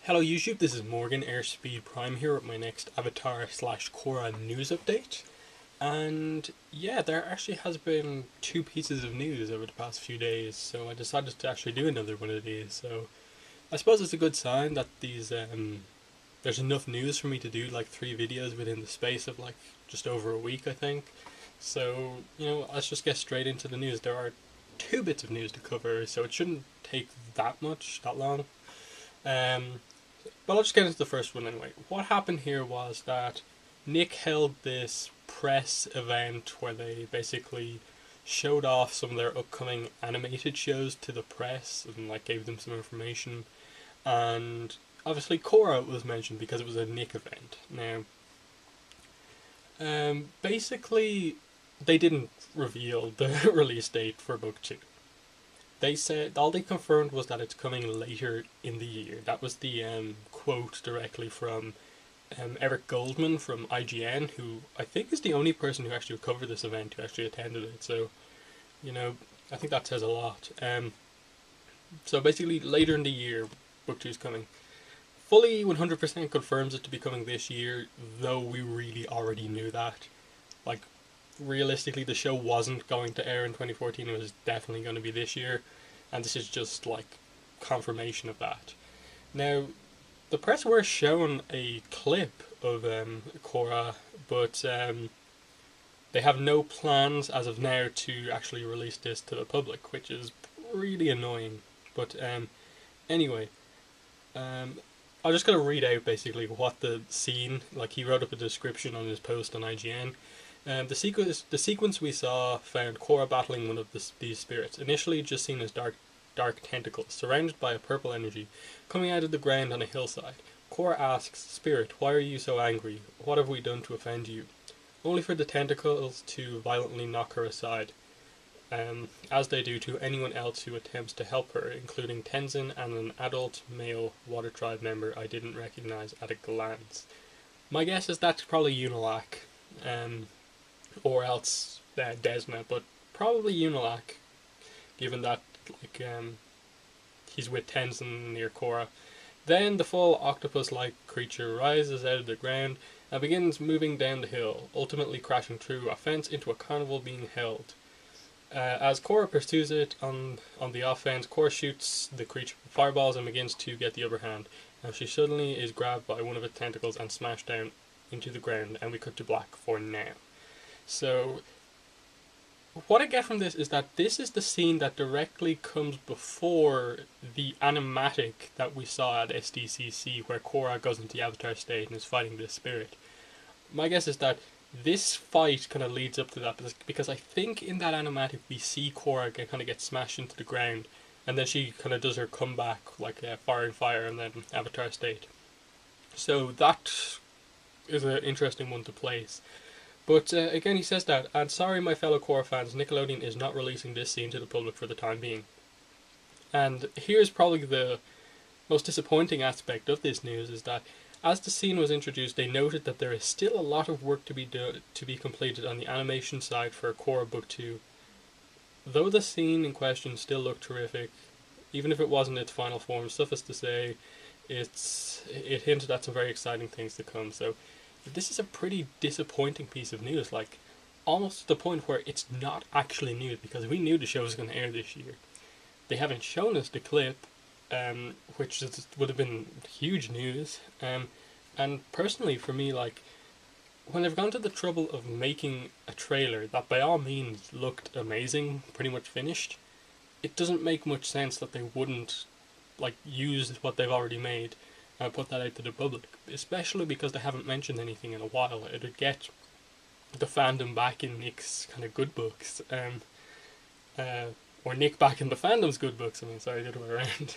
Hello YouTube, this is Morgan, Airspeed Prime here with my next Avatar slash Korra news update. And yeah, there actually has been two pieces of news over the past few days, so I decided to actually do another one of these. So I suppose it's a good sign that there's enough news for me to do like three videos within the space of like just over a week, I think. So, let's just get straight into the news. There are two bits of news to cover, so it shouldn't take that long. Um, but I'll just get into the first one anyway. What happened here was that Nick held this press event where they basically showed off some of their upcoming animated shows to the press and like gave them some information. And obviously Korra was mentioned because it was a Nick event. Now, basically, they didn't reveal the release date for book two. They said all they confirmed was that it's coming later in the year. That was the quote directly from Eric Goldman from IGN, who I think is the only person who actually covered this event who actually attended it. So, I think that says a lot. So basically, later in the year, book two is coming. Fully 100% confirms it to be coming this year, though we really already knew that. Like, realistically, the show wasn't going to air in 2014, it was definitely going to be this year, and this is just like confirmation of that. Now, the press were shown a clip of Korra, but they have no plans as of now to actually release this to the public, which is really annoying. But anyway, I'm just going to read out basically what the scene, like he wrote up a description on his post on IGN. The sequence we saw found Korra battling one of these spirits, initially just seen as dark tentacles, surrounded by a purple energy, coming out of the ground on a hillside. Korra asks, "Spirit, why are you so angry? What have we done to offend you?" Only for the tentacles to violently knock her aside, as they do to anyone else who attempts to help her, including Tenzin and an adult male Water Tribe member I didn't recognize at a glance. My guess is that's probably Unilac. Or else Desna, but probably Unilac, given that he's with Tenzin near Korra. Then the full octopus-like creature rises out of the ground and begins moving down the hill, ultimately crashing through a fence into a carnival being held. As Korra pursues it on the offense, Korra shoots the creature with fireballs and begins to get the upper hand. And she suddenly is grabbed by one of its tentacles and smashed down into the ground, and we cut to black for now. So, what I get from this is that this is the scene that directly comes before the animatic that we saw at SDCC, where Korra goes into the Avatar state and is fighting this spirit. My guess is that this fight kind of leads up to that, because I think in that animatic we see Korra kind of get smashed into the ground, and then she kind of does her comeback, like fire and fire, and then Avatar state. So that is an interesting one to place. But again, he says that, and sorry my fellow Korra fans, Nickelodeon is not releasing this scene to the public for the time being. And here's probably the most disappointing aspect of this news, is that as the scene was introduced, they noted that there is still a lot of work to be completed on the animation side for Korra Book 2. Though the scene in question still looked terrific, even if it wasn't its final form, suffice to say, it hinted at some very exciting things to come. So this is a pretty disappointing piece of news, like almost to the point where it's not actually news, because we knew the show was going to air this year. They haven't shown us the clip, which would have been huge news. And personally, for me, like when they've gone to the trouble of making a trailer that by all means looked amazing, pretty much finished, it doesn't make much sense that they wouldn't like use what they've already made and put that out to the public, especially because they haven't mentioned anything in a while. It would get the fandom back in Nick's kind of good books, or Nick back in the fandom's good books. Sorry, the other way around.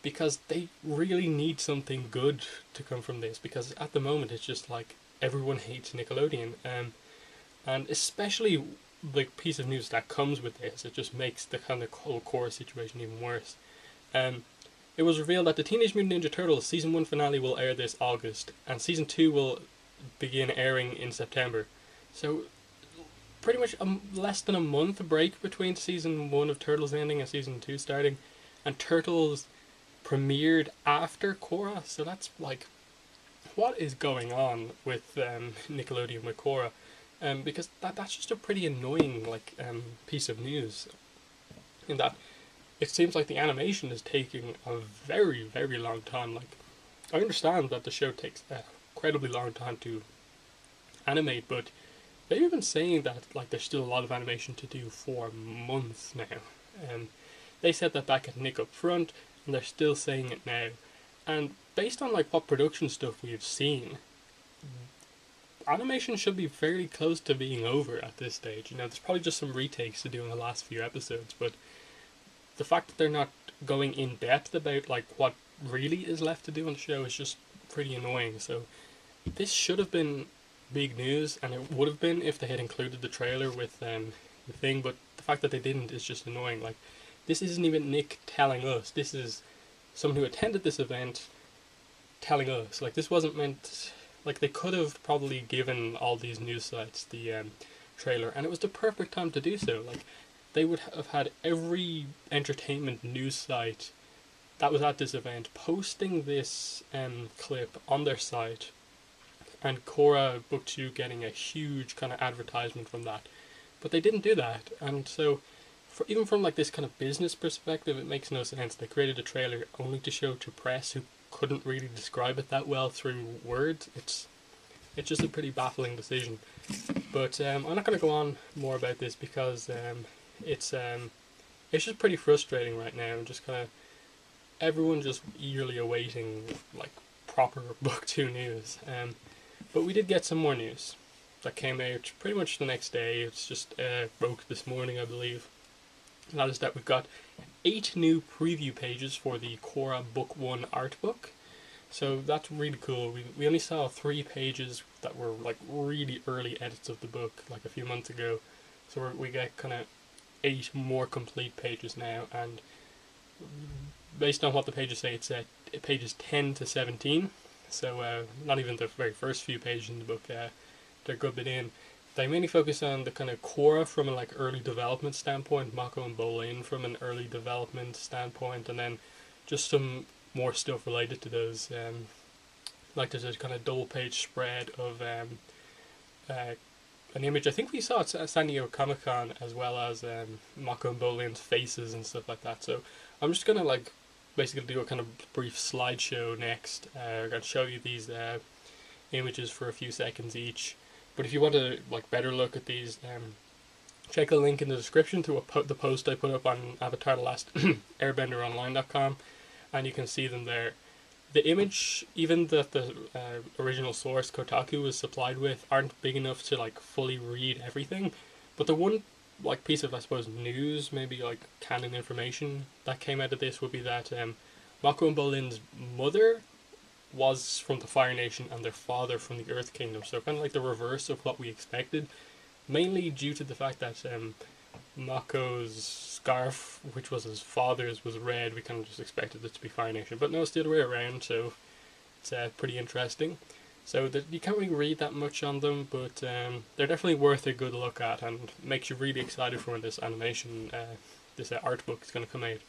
Because they really need something good to come from this, because at the moment it's just like everyone hates Nickelodeon, and especially the piece of news that comes with this, it just makes the kind of whole Korra situation even worse. It was revealed that the Teenage Mutant Ninja Turtles Season 1 finale will air this August, and Season 2 will begin airing in September. So, pretty much less than a month break between Season 1 of Turtles ending and Season 2 starting, and Turtles premiered after Korra, so that's like, what is going on with Nickelodeon with Korra? Because that's just a pretty annoying piece of news. In that it seems like the animation is taking a very very long time. Like, I understand that the show takes an incredibly long time to animate, but they've been saying that like there's still a lot of animation to do for months now. They said that back at Nick Up Front, and they're still saying it now. And based on like what production stuff we've seen, animation should be fairly close to being over at this stage. You know, there's probably just some retakes to do in the last few episodes, but the fact that they're not going in depth about like what really is left to do on the show is just pretty annoying. So this should have been big news, and it would have been if they had included the trailer with the thing. But the fact that they didn't is just annoying. Like, this isn't even Nick telling us. This is someone who attended this event telling us. Like, this wasn't meant. Like, they could have probably given all these news sites the trailer, and it was the perfect time to do so. Like, they would have had every entertainment news site that was at this event posting this clip on their site, and Korra Book 2 getting a huge kind of advertisement from that. But they didn't do that, and so even from like this kind of business perspective, it makes no sense. They created a trailer only to show to press who couldn't really describe it that well through words. It's just a pretty baffling decision. But I'm not going to go on more about this because it's just pretty frustrating right now, and just kind of everyone just eagerly awaiting like proper Book 2 news. But we did get some more news that came out pretty much the next day. It's just broke this morning, I believe. And that is that we've got 8 new preview pages for the Korra Book 1 art book. So that's really cool. We only saw 3 pages that were like really early edits of the book like a few months ago. So we get kind of 8 more complete pages now, and based on what the pages say, it's pages 10 to 17. So not even the very first few pages in the book, they're a good bit in. They mainly focus on the kind of Korra from a like early development standpoint, Mako and Bolin from an early development standpoint, and then just some more stuff related to those. Like there's a kind of double page spread of an image I think we saw at San Diego Comic Con, as well as Mako and Bolin's faces and stuff like that. So I'm just gonna like basically do a kind of brief slideshow next. I'm gonna show you these images for a few seconds each. But if you want to like better look at these, check the link in the description to the post I put up on Avatar: The Last Airbenderonline.com, and you can see them there. The image, even that the original source Kotaku was supplied with, aren't big enough to like fully read everything. But the one like piece of, I suppose, news, maybe like canon information that came out of this would be that Mako and Bolin's mother was from the Fire Nation and their father from the Earth Kingdom. So kind of like the reverse of what we expected, mainly due to the fact that Mako's scarf, which was his father's, was red. We kind of just expected it to be Fire Nation, but no, it's the other way around. So it's pretty interesting. So you can't really read that much on them, but they're definitely worth a good look at, and makes you really excited for when this animation, this art book is going to come out.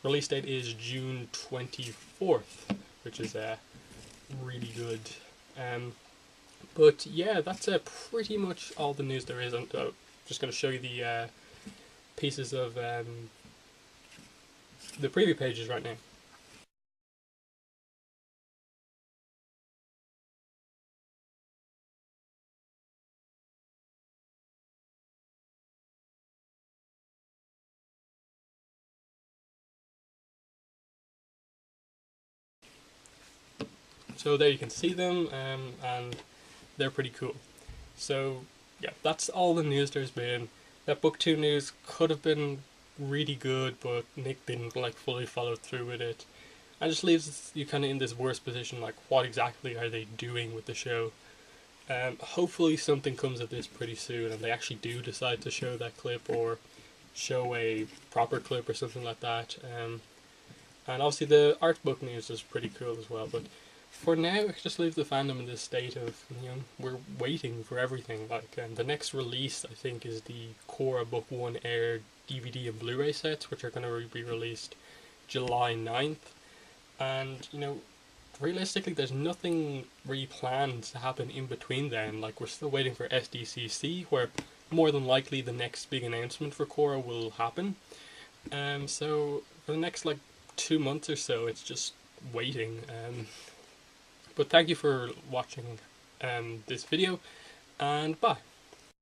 Release date is June 24th, which is really good. But yeah, that's pretty much all the news there is. I'm just going to show you the pieces of the preview pages right now. So there you can see them, and they're pretty cool. So yeah, that's all the news there's been. That Book 2 news could have been really good, but Nick didn't like fully follow through with it. And just leaves you kind of in this worse position, like what exactly are they doing with the show? Hopefully something comes of this pretty soon, and they actually do decide to show that clip, or show a proper clip or something like that. And obviously the art book news is pretty cool as well, but for now, it just leaves the fandom in this state of, we're waiting for everything. Like, the next release, I think, is the Korra Book 1 Air DVD and Blu-ray sets, which are going to be released July 9th. And, you know, realistically, there's nothing really planned to happen in between then. Like, we're still waiting for SDCC, where more than likely the next big announcement for Korra will happen. So for the next like 2 months or so, it's just waiting. But thank you for watching this video, and bye.